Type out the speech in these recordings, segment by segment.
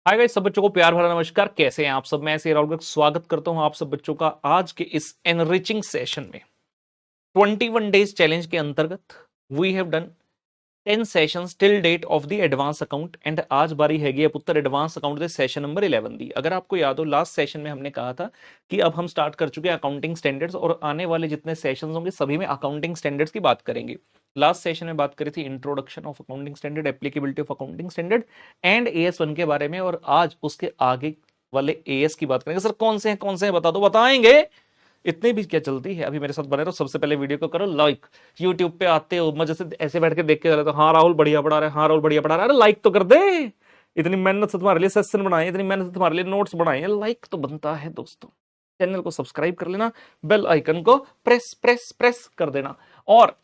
Hi guys, सब बच्चों को प्यार भरा नमस्कार। कैसे हैं आप सब? मैं राहुल गर्ग स्वागत करता हूं आप सब बच्चों का आज के इस एनरिचिंग सेशन में। 21 डेज चैलेंज के अंतर्गत we have done 10 sessions till date of the advance account and आज बारी हैगी है पुत्र एडवांस अकाउंट दे सेशन नंबर 11 दी। अगर आपको याद हो, लास्ट सेशन में हमने कहा था कि अब हम स्टार्ट कर चुके हैं अकाउंटिंग स्टैंडर्ड्स और आने वाले जितने सेशंस होंगे सभी में अकाउंटिंग स्टैंडर्ड्स की बात करेंगे। लास्ट सेशन में बात करी थी introduction of accounting standard, applicability of accounting standard and AS1 के बारे में, और आज उसके आगे वाले AS की बात करेंगे। सर कौन से हैं बता दो। बताएंगे, इतने भी क्या चलती है। अभी मेरे साथ बने रहो। सबसे पहले वीडियो को करो लाइक। यूट्यूब पे आते हो मजे से ऐसे बैठ के देख के चले तो हाँ राहुल बढ़िया पढ़ा रहे, हाँ राहुल बढ़िया पढ़ा रहे, अरे लाइक तो कर दे। इतनी मेहनत से तुम्हारे लिए सेशन बनाए, इतनी मेहनत से तुम्हारे लिए नोट्स बनाए, लाइक तो बनता है दोस्तों। चैनल को सब्सक्राइब कर लेना, बेल आइकन को प्रेस प्रेस प्रेस कर देना। और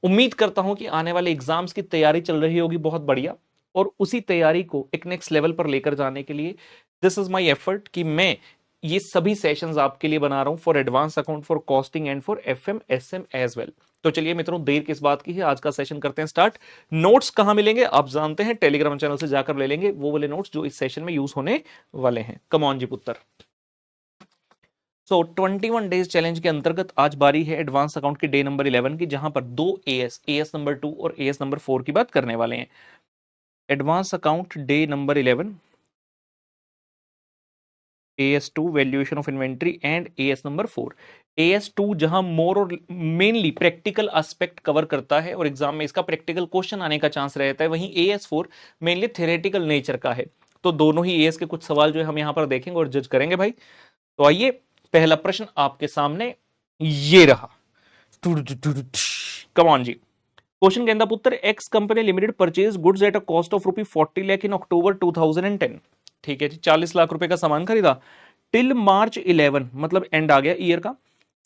उम्मीद करता हूं कि आने वाले एग्जाम्स की तैयारी चल रही होगी बहुत बढ़िया, और उसी तैयारी को एक नेक्स्ट लेवल पर लेकर जाने के लिए दिस इज माय एफर्ट कि मैं ये सभी सेशंस आपके लिए बना रहा हूं for advance account, for costing and for FM SM as well. तो चलिए मित्रों, देर किस बात की है, आज का सेशन करते हैं स्टार्ट। नोट्स कहां मिलेंगे आप जानते हैं, टेलीग्राम चैनल से जाकर ले लेंगे वो वाले नोट्स जो इस सेशन में यूज होने वाले हैं। कम ऑन जी पुत्र। सो 21 डेज चैलेंज के अंतर्गत आज बारी है एडवांस अकाउंट की डे नंबर 11 की, जहां पर दो AS नंबर 2 और AS नंबर 4 की बात करने वाले हैं। Advance account day number 11, AS2 valuation of inventory and AS number 4। AS2 जहां मोर और मेनली प्रैक्टिकल एस्पेक्ट कवर करता है और एग्जाम में इसका प्रैक्टिकल क्वेश्चन आने का चांस रहता है, वहीं AS4 मेनली थ्योरेटिकल नेचर का है। तो दोनों ही AS के कुछ सवाल जो है हम यहां पर देखेंगे और जज करेंगे भाई। तो आइए, पहला प्रश्न आपके सामने ये रहा। कम ऑन जी। क्वेश्चन कहता पुत्र, X company limited purchase goods at a cost of ₹40 lakh in October 2010। ठीक है जी, 40 लाख रुपए का सामान खरीदा। टिल मार्च 11 मतलब एंड आ गया ईयर का,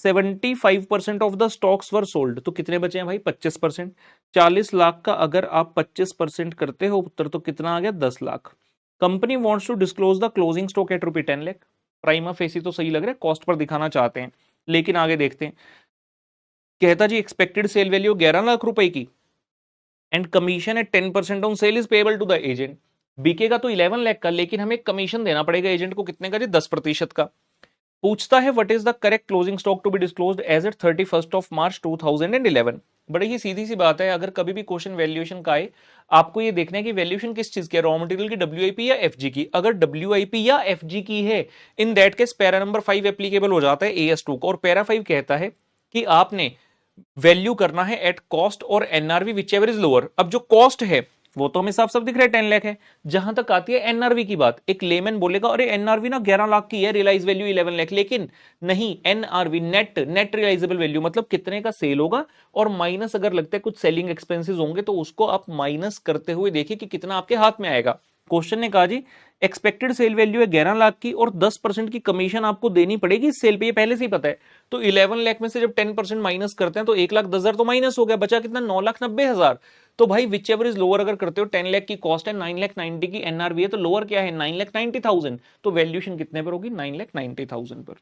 75% of the stocks were sold. तो कितने बचे हैं भाई? 25%। 40 लाख का अगर आप 25% करते हो उत्तर तो कितना आ गया? 10 lakh. Company wants to disclose the closing stock at ₹10 lakh. Prima facie तो सही लग रहा है, कॉस्ट पर दिखाना चाहते हैं, लेकिन आगे देखते हैं। कहता जी एक्सपेक्टेड सेल वैल्यू 11 लाख रुपए की and commission at 10% on sale is payable to the agent. बिकेगा तो 11 लाख का, लेकिन हमें कमीशन देना पड़ेगा एजेंट को कितने का जी? 10% का। पूछता है what is the correct closing stock to be disclosed as at 31st of March 2011। बड़ी ही सीधी सी बात है, अगर कभी भी क्वेश्चन वैल्यूएशन का आए, आपको ये देखना है कि वैल्यूएशन किस चीज की है, रॉ मटेरियल की, WIP या FG की। अगर WIP या FG की है, in that case para number 5 applicable हो जाता है AS2 को, और पैरा 5 कहता है कि आपने वैल्यू करना है एट कॉस्ट और NRV which ever is lower. अब जो कॉस्ट है वो तो हमें साफ साफ दिख रहा है 10 लाख है। जहां तक आती है NRV की बात, एक लेमन बोलेगा अरे NRV ना 11 लाख की है, रियलाइज वैल्यू 11 लाख, लेकिन नहीं, NRV नेट रियलाइजेबल वैल्यू मतलब कितने का सेल होगा, और माइनस अगर लगता है कुछ सेलिंग एक्सपेंसेस होंगे तो उसको आप माइनस करते हुए देखिए कि कितना आपके हाथ में आएगा। क्वेश्चन ने कहा जी एक्सपेक्टेड सेल वैल्यू है 11 लाख की और 10% की कमीशन आपको देनी पड़ेगी इस सेल पे, ये पहले से ही पता है। तो 11 लाख में से जब 10% माइनस करते हैं तो 1,10,000 तो माइनस हो गया, बचा कितना? 9,90,000। तो भाई विच एवर इज लोअर, अगर करते हो 10 लाख की कॉस्ट है, 9,90,000 की NRV है, तो लोअर क्या है? 9,90,000। तो वैल्यूएशन कितने पर होगी? 9,90,000 पर।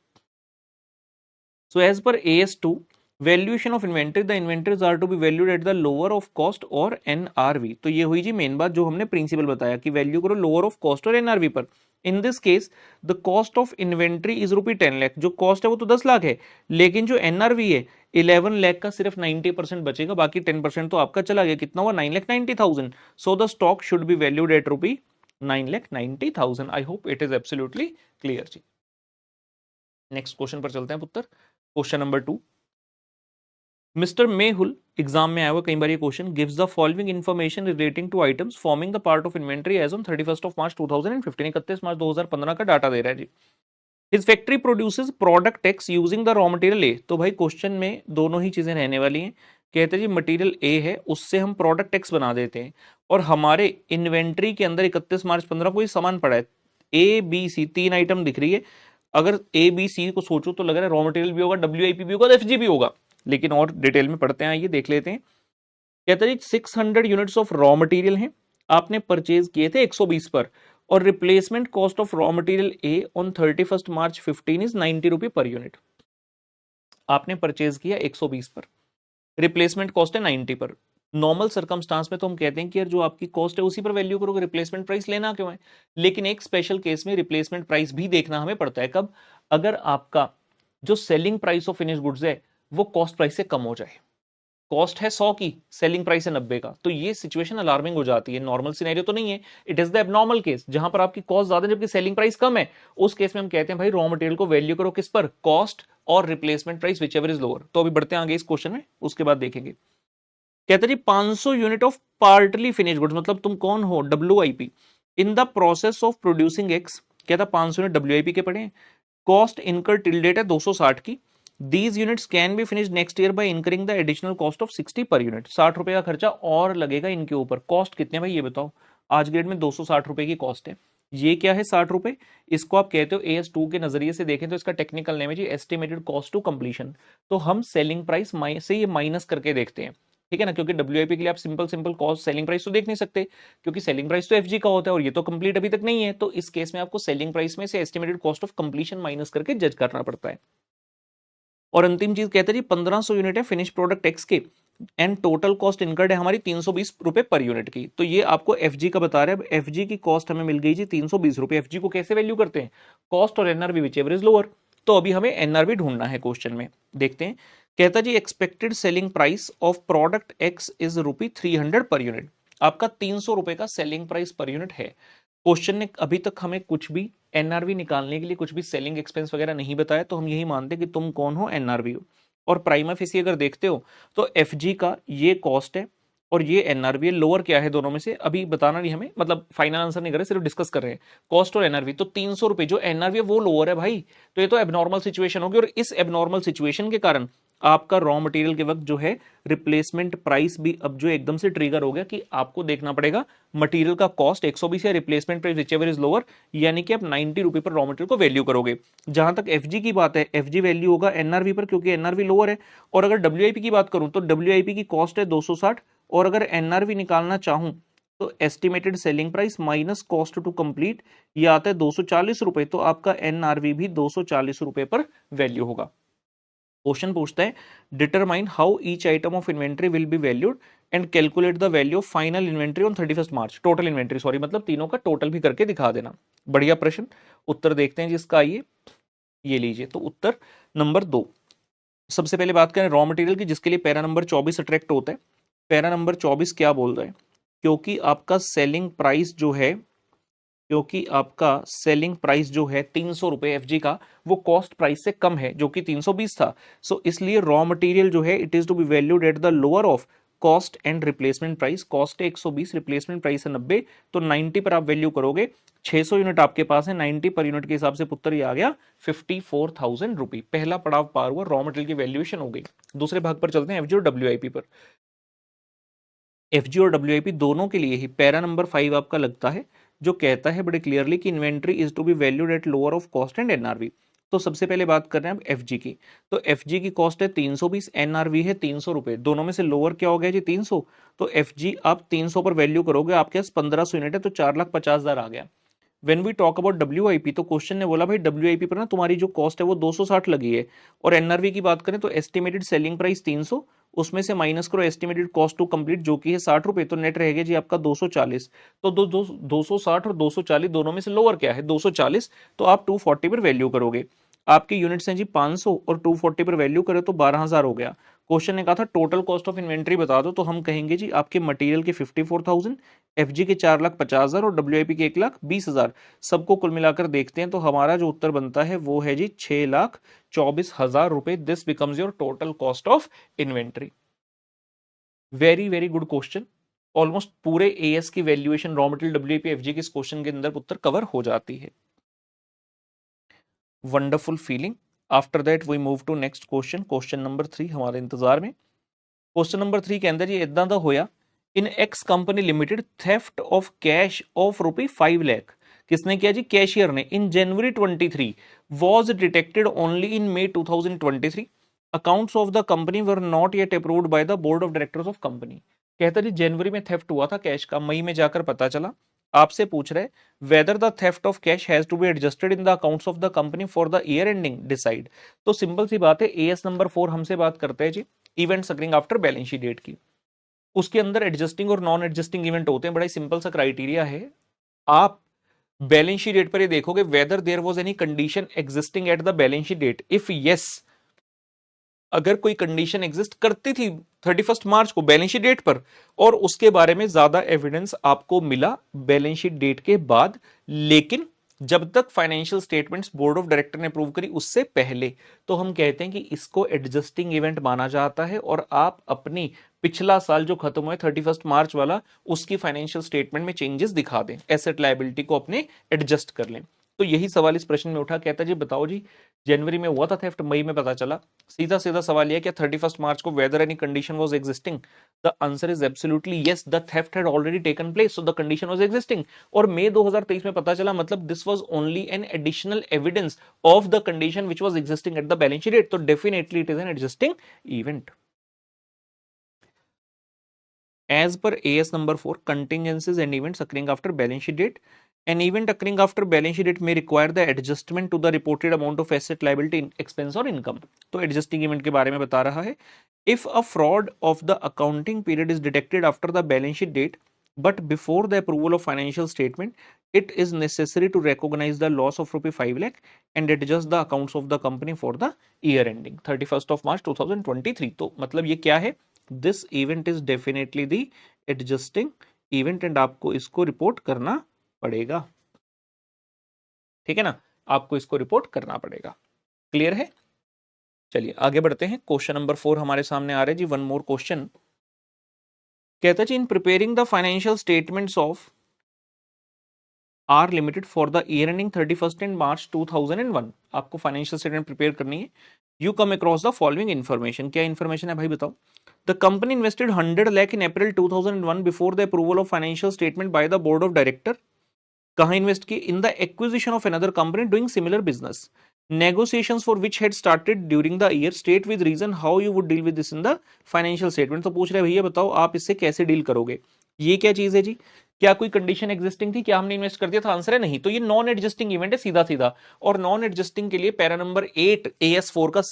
सो as per AS2 valuation of inventory, the inventories are to be valued at the lower of cost और NRV। तो ये हुई जी मेन बात जो हमने प्रिंसिपल बताया कि वैल्यू करो लोअर ऑफ कॉस्ट और NRV पर। In this case the cost of inventory is ₹10 lakh. जो कॉस्ट है वो तो 10 लाख है, लेकिन जो NRV है 11 लाख का सिर्फ 90% बचेगा, बाकी 10% तो आपका चला गया। कितना हुआ? 9,90,000। So the stock should be valued at ₹9,90,000। I hope it is absolutely clear जी। नेक्स्ट क्वेश्चन पर चलते हैं पुत्र। Question number 2, mister Mehul, exam में आया हुआ कई बार ये question, gives the following information relating to items forming the part of inventory as on 31st of March 2015। 31 मार्च 2015 का डाटा दे रहा है जी। His factory produces product x using the raw material A. तो भाई क्वेश्चन में दोनों ही चीजें रहने वाली हैं। कहते हैं जी मटेरियल ए है, उससे हम प्रोडक्ट एक्स बना देते हैं, और हमारे इन्वेंट्री के अंदर 31 मार्च 15 को सामान पड़ा है। ABC 3 आइटम दिख रही है। अगर ABC को सोचो तो लग रहा है रॉ मटेरियल भी होगा, WIP भी होगा, FG भी होगा, लेकिन और डिटेल में पढ़ते हैं, आइए देख लेते हैं। कहता है 600 यूनिट्स ऑफ रॉ मटेरियल हैं, आपने परचेज किए थे 120 पर, और replacement cost of raw material A on 31st March 15 is 90 रुपए पर यूनिट। आपने परचेज किया 120 पर, रिप्लेसमेंट कॉस्ट है 90 पर। नॉर्मल सर्कमस्टांस में तो हम कहते हैं कि यार जो आपकी कॉस्ट है उसी पर वैल्यू करोगे, रिप्लेसमेंट प्राइस लेना क्यों है। लेकिन एक स्पेशल केस में रिप्लेसमेंट प्राइस भी देखना हमें पड़ता है। कब? अगर आपका जो selling price of finish goods है वो कॉस्ट प्राइस से कम हो जाए। कॉस्ट है 100 की, सेलिंग प्राइस है 90 का, तो ये सिचुएशन अलार्मिंग हो जाती है। नॉर्मल सिनेरियो तो नहीं है, it is the abnormal case जहां पर आपकी कॉस्ट ज्यादा है जबकि सेलिंग प्राइस कम है। उस केस में हम कहते हैं भाई रॉ मटेरियल को वैल्यू करो किस पर? कॉस्ट और replacement price which ever is lower. तो अभी बढ़ते हैं आगे इस क्वेश्चन में, उसके बाद देखेंगे। कहते जी 500 unit of partly finish goods, मतलब तुम कौन हो? WIP in the process of producing x. कहता 500 यूनिट WIP के पड़े। कॉस्ट इनकर टिल डेट है 260 की। These units can be finish next year by incurring the additional cost of 60 per unit. 60 रुपए का खर्चा और लगेगा इनके ऊपर। कॉस्ट कितने भाई ये बताओ? आज ग्रेड में 260 रुपए की कॉस्ट है। ये क्या है 60 रुपए? इसको आप कहते हो AS2 के नजरिए से देखें तो इसका टेक्निकल नेम है जी एस्टिमेटेड कॉस्ट टू कंप्लीशन। तो हम सेलिंग प्राइस से ये माइनस करके देखते हैं, ठीक है ना, क्योंकि WIP के लिए आप सिंपल कॉस्ट सेलिंग प्राइस तो देख नहीं सकते, क्योंकि सेलिंग प्राइस तो FG का होता है और ये तो कंप्लीट अभी तक नहीं है। तो इस केस में आपको सेलिंग प्राइस में से estimated cost of completion minus करके जज करना पड़ता है। और अंतिम चीज कहते हैं जी 1500 यूनिट है फिनिश प्रोडक्ट एक्स के एंड टोटल कॉस्ट इनकर्ड है हमारी 320 रुपए पर यूनिट की। तो ये आपको FG का बता रहे हैं। FG की कॉस्ट हमें मिल गई जी 320 रुपए। FG को कैसे वैल्यू करते हैं? कॉस्ट और NRV which ever is lower. तो अभी हमें NRV ढूंढना है क्वेश्चन में, देखते हैं। कहता जी expected selling price of product X is ₹300 per unit. आपका 300 रुपए का सेलिंग प्राइस पर यूनिट है। क्वेश्चन ने अभी तक हमें कुछ भी NRV निकालने के लिए कुछ भी सेलिंग एक्सपेंस वगैरह नहीं बताया, तो हम यही मानते हैं कि तुम कौन हो? NRV हो। और प्राइमा फेसी अगर देखते हो तो FG का ये कॉस्ट है और ये NRV है। लोअर क्या है दोनों में से अभी बताना नहीं हमें, मतलब फाइनल आंसर नहीं कर रहे, सिर्फ डिस्कस कर रहे हैं कॉस्ट और NRV। तो 300 रुपए जो NRV है वो लोअर है भाई। तो ये तो एबनॉर्मल सिचुएशन होगी और इस एबनॉर्मल सिचुएशन के कारण आपका रॉ मटेरियल के वक्त जो है रिप्लेसमेंट प्राइस भी अब जो एकदम से ट्रिगर हो गया कि आपको देखना पड़ेगा मटेरियल का कॉस्ट 120 या replacement price whichever is lower, यानी कि आप 90 रुपए पर रॉ मटेरियल को वैल्यू करोगे। जहां तक FG की बात है, FG वैल्यू होगा NRV पर क्योंकि NRV लोअर है। और अगर WIP की बात करूं तो WIP की कॉस्ट है 260 और अगर NRV निकालना चाहूं तो estimated selling price minus cost to complete ये आता है 240 रुपए। तो आपका NRV भी 240 रुपए पर वैल्यू होगा। क्वेश्चन पूछता है determine how each item of inventory will be valued and calculate the value of final inventory on 31 March. Total inventory sorry, मतलब तीनों का टोटल भी करके दिखा देना। बढ़िया प्रश्न। उत्तर देखते हैं जिसका ये लीजिए। तो उत्तर नंबर 2। सबसे पहले बात करें रॉ मटेरियल की, जिसके लिए पैरा नंबर 24 अट्रैक्ट होता है। पैरा नंबर 24 क्या बोल रहा है? क्योंकि आपका सेलिंग प्राइस जो है, क्योंकि आपका सेलिंग प्राइस जो है 300 रुपए FG का, वो कॉस्ट प्राइस से कम है जो कि 320 था। सो इसलिए रॉ मटेरियल जो है it is to be valued at the lower of cost and replacement price. Cost है 120, रिप्लेसमेंट प्राइस है 90, तो 90 पर आप वैल्यू करोगे। 600 यूनिट आपके पास है, 90 पर यूनिट के हिसाब से पुत्र ये आ गया 54,000 रुपी। पहला पड़ाव पार हुआ, रॉ मटेरियल की वैल्यूएशन हो गई। दूसरे भाग पर चलते हैं FG और WIP पर। FG और WIP दोनों के लिए ही पैरा नंबर 5 आपका लगता है, जो कहता है बड़े क्लियरली कि inventory is to be valued at lower of cost and NRV। तो सबसे पहले बात कर रहे हैं अब FG की। तो FG की कॉस्ट है 320, NRV है 300 रुपए। दोनों में से लोअर क्या हो गया जी? 300। तो FG आप 300 पर वैल्यू करोगे, आपके पास 1500 यूनिट है तो 4,50,000 आ गया। When we talk about WIP तो क्वेश्चन ने बोला भाई WIP पर ना तुम्हारी जो कॉस्ट है वो 260 लगी है। और NRV की बात करें तो एस्टिमेटेड सेलिंग प्राइस 300, उसमें से माइनस करो एस्टिमेटेड कॉस्ट टू कंप्लीट जो कि है 60 रुपए, तो नेट रहेगा जी आपका 240। तो 260 और 240 दोनों में से लोअर क्या है? 240। तो आप 240 पर वैल्यू करोगे। आपकी यूनिट्स हैं जी 500 और 240 पर वैल्यू करें तो 12,000 हो गया। क्वेश्चन ने कहा था टोटल कॉस्ट ऑफ इन्वेंट्री बता दो, तो हम कहेंगे जी आपके मटेरियल के 54,000, FG के 4,50,000 और WIP के 1,20,000। सबको कुल मिलाकर देखते हैं तो हमारा जो उत्तर बनता है वो है जी 6,24,000 रुपए। This becomes your total cost of inventory. Very very good question. Almost पूरे AS की valuation raw material WIP FG के इस क्वेश्चन के अंदर उत्तर कवर हो जाती है। Wonderful feeling. After that we move to next question. Question number 3 हमारे इंतजार में। क्वेश्चन नंबर 3 के अंदर ये इतना दा होया in X company limited theft of cash of ₹5 lakh. किसने किया जी? कैशियर ने। In January 23 was detected only in May 2023। Accounts of the company were not yet approved by the board of directors of company. कहता जी जनवरी में theft हुआ था cash का, मई में जाकर पता चला। आपसे पूछ रहे whether the theft of cash has to be adjusted in the accounts of the company for the year ending decide. तो सिंपल सी बात है AS नंबर 4 हमसे बात करते हैं जी events occurring after balance sheet date की। उसके अंदर एडजस्टिंग और नॉन एडजस्टिंग इवेंट होते हैं। बड़ा ही सिंपल सा क्राइटेरिया है, आप बैलेंस शीट डेट पर ये देखोगे whether there was any condition existing at the balance sheet date. If yes, अगर कोई कंडीशन एग्जिस्ट करती थी 31 मार्च को बैलेंस शीट डेट पर और उसके बारे में ज्यादा एविडेंस आपको मिला बैलेंस शीट डेट के बाद, लेकिन जब तक financial statements board of director ने अप्रूव करी उससे पहले, तो हम कहते हैं कि इसको एडजस्टिंग इवेंट माना जाता है और आप अपनी पिछला साल जो खत्म हुआ है 31 मार्च वाला, उसकी फाइनेंशियल स्टेटमेंट में चेंजेस दिखा दें, एसेट लायबिलिटी को अपने एडजस्ट कर लें। तो यही सवाल इस प्रश्न में उठा। कहता जी बताओ जी, जनवरी में हुआ था थेफ्ट, मई में पता चला। सीधा सीधा सवाल यह, क्या 31 मार्च को whether any condition was existing? The answer is absolutely yes, the theft had already taken place, so the condition was existing. और मई 2023 में पता चला, मतलब this was only an additional evidence of the condition which was existing at the balance sheet date, तो definitely it is an adjusting event. As per AS number 4, contingencies and events occurring after balance sheet date. An event occurring after balance sheet date may require the adjustment to the reported amount of asset, liability, expense or income. तो adjusting event के बारे में बता रहा है। If a fraud of the accounting period is detected after the balance sheet date, but before the approval of financial statement, it is necessary to recognize the loss of rupees 5 lakh and adjust the accounts of the company for the year ending 31st of March 2023. तो मतलब ये क्या है? This event is definitely the adjusting event and आपको इसको report करना पड़ेगा। ठीक है ना, आपको इसको रिपोर्ट करना पड़ेगा। क्लियर है? चलिए आगे बढ़ते हैं। क्वेश्चन नंबर 4 हमारे सामने आ रहा है जी। वन मोर क्वेश्चन कहता है जी, in preparing the financial statements of R limited for the year ending 31st March 2001, आपको फाइनेंशियल स्टेटमेंट प्रिपेयर करनी है। You come across the following information. क्या इन्फॉर्मेशन है भाई बताओ? The company invested 100 lakh in April 2001 before the approval of financial statement by the board of director. कहाँ invest की? In the acquisition of another company doing similar business. Negotiations for which had started during the year. State with reason how you would deal with this in the financial statement. तो पूछ रहे भैया बताओ आप इससे कैसे deal करोगे? ये क्या चीज है जी? क्या कोई कंडीशन एग्जिस्टिंग थी? क्या हमने इन्वेस्ट कर दिया था? आंसर है नहीं। तो ये नॉन एडजस्टिंग इवेंट है सीधा सीधा। और नॉन एडजस्टिंग के लिए पैरा नंबर 8 AS4 का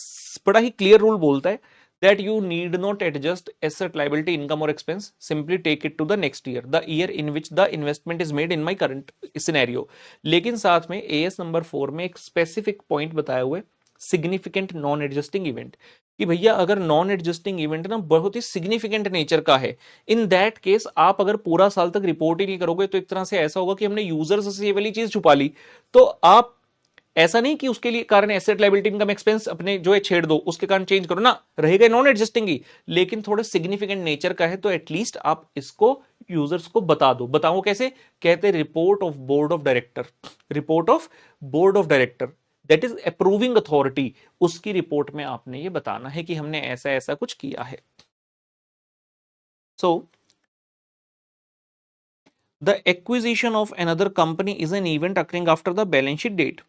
बड़ा ही क्लियर रूल बोलता है that you need not adjust asset, liability, income or expense, simply take it to the next year, the year in which the investment is made in my current scenario. लेकिन साथ में AS number 4 में एक specific point बताया हुआ है, significant non adjusting event, कि भैया अगर नॉन एडजस्टिंग इवेंट ना बहुत ही सिग्निफिकेंट नेचर का है, इन दैट केस आप अगर पूरा साल तक रिपोर्ट ही नहीं करोगे तो एक तरह से ऐसा होगा कि हमने यूजर्स से ये वाली चीज छुपा ली। तो आप ऐसा नहीं कि उसके लिए कारण एसेट, लायबिलिटी, इनकम, एक्सपेंस अपने जो है छेड़ दो, उसके कारण चेंज करो ना, रहेगा नॉन एडजस्टिंग ही, लेकिन थोड़ा सिग्निफिकेंट नेचर का है तो एटलीस्ट आप इसको यूजर्स को बता दो। बताओ कैसे? कहते हैं report of board of director. Report of board of director that is approving authority, उसकी रिपोर्ट में आपने ये बताना है कि हमने ऐसा ऐसा कुछ किया है। So the acquisition of another company is an event occurring after the balance sheet date.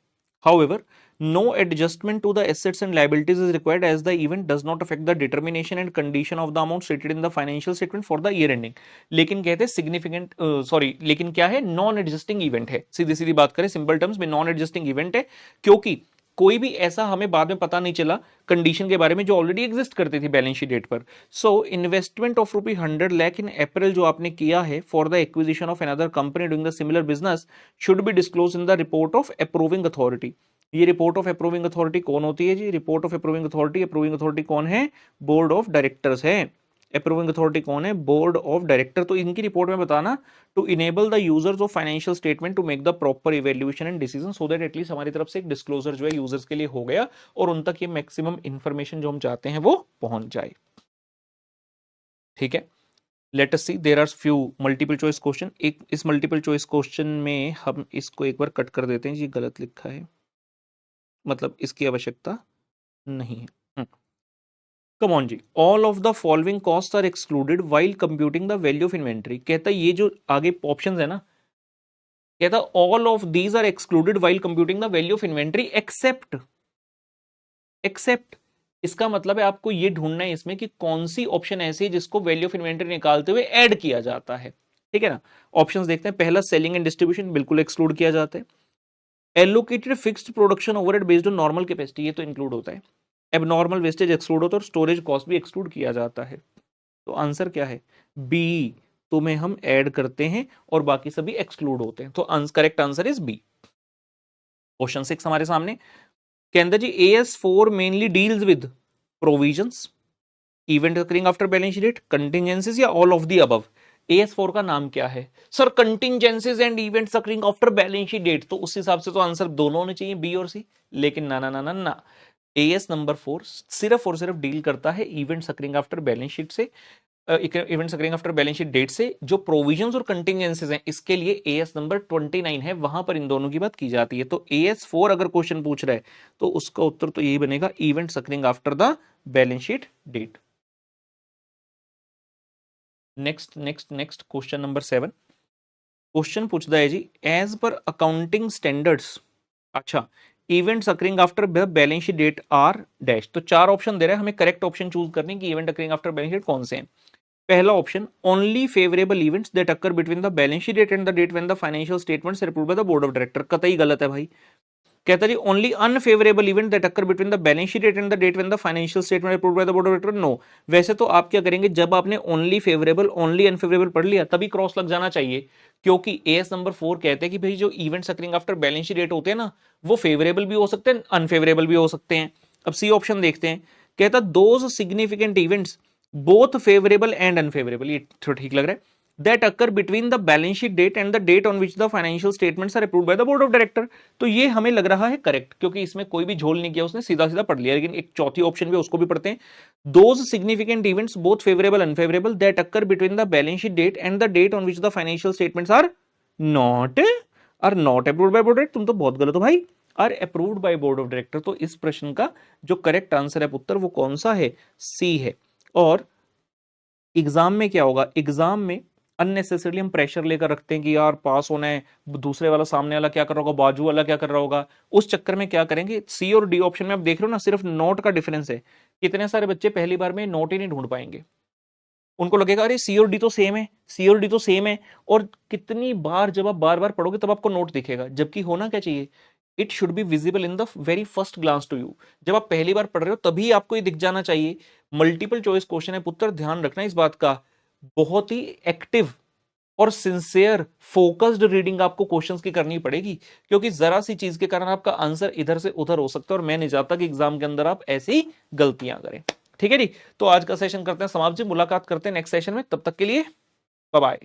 However, no adjustment to the assets and liabilities is required as the event does not affect the determination and condition of the amount stated in the financial statement for the year ending. लेकिन कहते हैं significant लेकिन क्या है? Non adjusting event है। सीधी सीधी बात करें simple terms में, नॉन एडजस्टिंग इवेंट है, क्योंकि कोई भी ऐसा हमें बाद में पता नहीं चला कंडीशन के बारे में जो ऑलरेडी एग्जिस्ट करती थी बैलेंस शीट डेट पर। So investment of rupees 100 lakh in April जो आपने किया है for the acquisition of another company doing the similar business should be disclose in the report of approving authority. ये रिपोर्ट ऑफ अप्रूविंग अथॉरिटी कौन होती है जी? रिपोर्ट ऑफ अप्रूविंग अथॉरिटी कौन है? बोर्ड ऑफ डायरेक्टर्स है। अप्रूविंग अथॉरिटी कौन है? Board of director. तो इनकी रिपोर्ट में बताना to enable the users of financial statement to make the proper evaluation and decision, so that at least हमारी तरफ से एक डिस्क्लोजर जो है यूजर्स के लिए हो गया और उन तक ये मैक्सिमम इंफॉर्मेशन जो हम चाहते हैं वो पहुंच जाए। ठीक है, let us see, there are few multiple choice question. एक इस मल्टीपल चॉइस क्वेश्चन में हम इसको एक बार कट कर देते हैं जी, गलत लिखा है, मतलब इसकी आवश्यकता नहीं है। कम ऑन जी, all of the following cost are excluded while computing the value of inventory. कहता है ये जो आगे ऑप्शंस है ना, कहता all of these are excluded while computing the value of inventory except. इसका मतलब है आपको ये ढूंढना है इसमें कि कौन सी ऑप्शन ऐसी है जिसको वैल्यू ऑफ इन्वेंट्री निकालते हुए ऐड किया जाता है। ठीक है ना, ऑप्शंस देखते हैं। पहला सेलिंग एंड डिस्ट्रीब्यूशन बिल्कुल एक्सक्लूड किया जाता है। Allocated fixed production overhead based on normal capacity, ये तो इंक्लूड होता है। एबनॉर्मल वेस्टेज एक्सक्लूड होता है और स्टोरेज कॉस्ट भी एक्सक्लूड किया जाता है। तो आंसर क्या है? बी, तो में हम ऐड करते हैं और बाकी सभी एक्सक्लूड होते हैं, तो correct answer is B. Question 6 हमारे सामने, कहते जी AS4 mainly deals with provisions, event occurring after balance sheet date, contingencies या all of the above. AS4 का नाम क्या है sir? Contingencies and events occurring after balance sheet date, तो उस हिसाब से तो आंसर दोनों होने चाहिए, बी और सी, लेकिन ना ना ना ना ना, AS नंबर 4 सिर्फ और सिर्फ डील करता है events occurring after balance sheet से, events occurring after balance sheet date से। जो प्रोविजंस और कंटिजेंसीज हैं इसके लिए AS नंबर 29 है, वहां पर इन दोनों की बात की जाती है। तो AS4 अगर क्वेश्चन पूछ रहा है तो उसका उत्तर तो यही बनेगा, events occurring after the balance sheet date. Next next next question number 7, question पूछता है जी एज पर अकाउंटिंग स्टैंडर्ड्स, अच्छा, events occurring after balance sheet date are dash, तो 4 ऑप्शन दे रहा है, हमें करेक्ट ऑप्शन चूज करने की event occurring after balance sheet कौन से हैं। पहला option, only favourable events that occur between the balance sheet date and the date when the financial statements are approved by the board of director, कतई गलत है भाई। कहता जी only unfavourable event that occur between the balance sheet date and the date when the financial statement approved by the board of director, no. वैसे तो आप क्या करेंगे, जब आपने ओनली फेवरेबल ओनली अनफेवरेबल पढ़ लिया तभी क्रॉस लग जाना चाहिए, क्योंकि AS नंबर 4 कहते हैं कि भाई जो events occurring after balance sheet date होते हैं ना, वो फेवरेबल भी हो सकते हैं अनफेवरेबल भी हो सकते हैं। अब सी ऑप्शन देखते हैं, कहता those significant events both favourable and unfavourable, ये थोड़ा ठीक लग रहा है, that occur between the balance sheet date and the date on which the financial statements are approved by the board of director, तो ये हमें लग रहा है करेक्ट, क्योंकि इसमें कोई भी झोल नहीं किया उसने, सीधा सीधा पढ़ लिया। लेकिन एक चौथी ऑप्शन भी, उसको भी पढ़ते हैं, those significant events both favorable and unfavorable that occur between the balance sheet date and the date on which the financial statements are not approved by board director, तुम तो बहुत गलत हो भाई, are approved by board of director. तो इस प्रश्न का जो करेक्ट आंसर है पुत्र वो कौन सा है? सी है। और एग्जाम में क्या होगा, एग्जाम में अननेसेसरली हम प्रेशर लेकर रखते हैं कि यार पास होना है, दूसरे वाला सामने वाला क्या कर रहा होगा, बाजू वाला क्या कर रहा होगा, उस चक्कर में क्या करेंगे, सी और डी ऑप्शन में आप देख रहे हो ना, सिर्फ नोट का डिफरेंस है। कितने सारे बच्चे पहली बार में नोट ही नहीं ढूंढ पाएंगे, उनको लगेगा अरे सी और डी तो सेम है, सी और डी तो सेम है, और कितनी बार जब आप बार बार पढ़ोगे तब आपको नोट दिखेगा, जबकि होना क्या चाहिए, it should be visible in the very first glance to you. जब आप पहली बार पढ़ रहे हो तभी आपको ये दिख जाना चाहिए। मल्टीपल चॉइस क्वेश्चन है पुत्र, ध्यान रखना इस बात का, बहुत ही एक्टिव और सिंसियर फोकस्ड रीडिंग आपको क्वेश्चंस की करनी पड़ेगी, क्योंकि जरा सी चीज के कारण आपका आंसर इधर से उधर हो सकता है, और मैं नहीं चाहता कि एग्जाम के अंदर आप ऐसी गलतियां करें। ठीक है जी, तो आज का सेशन करते हैं समाप्त जी, मुलाकात करते हैं नेक्स्ट सेशन में, तब तक के लिए बाय बाय।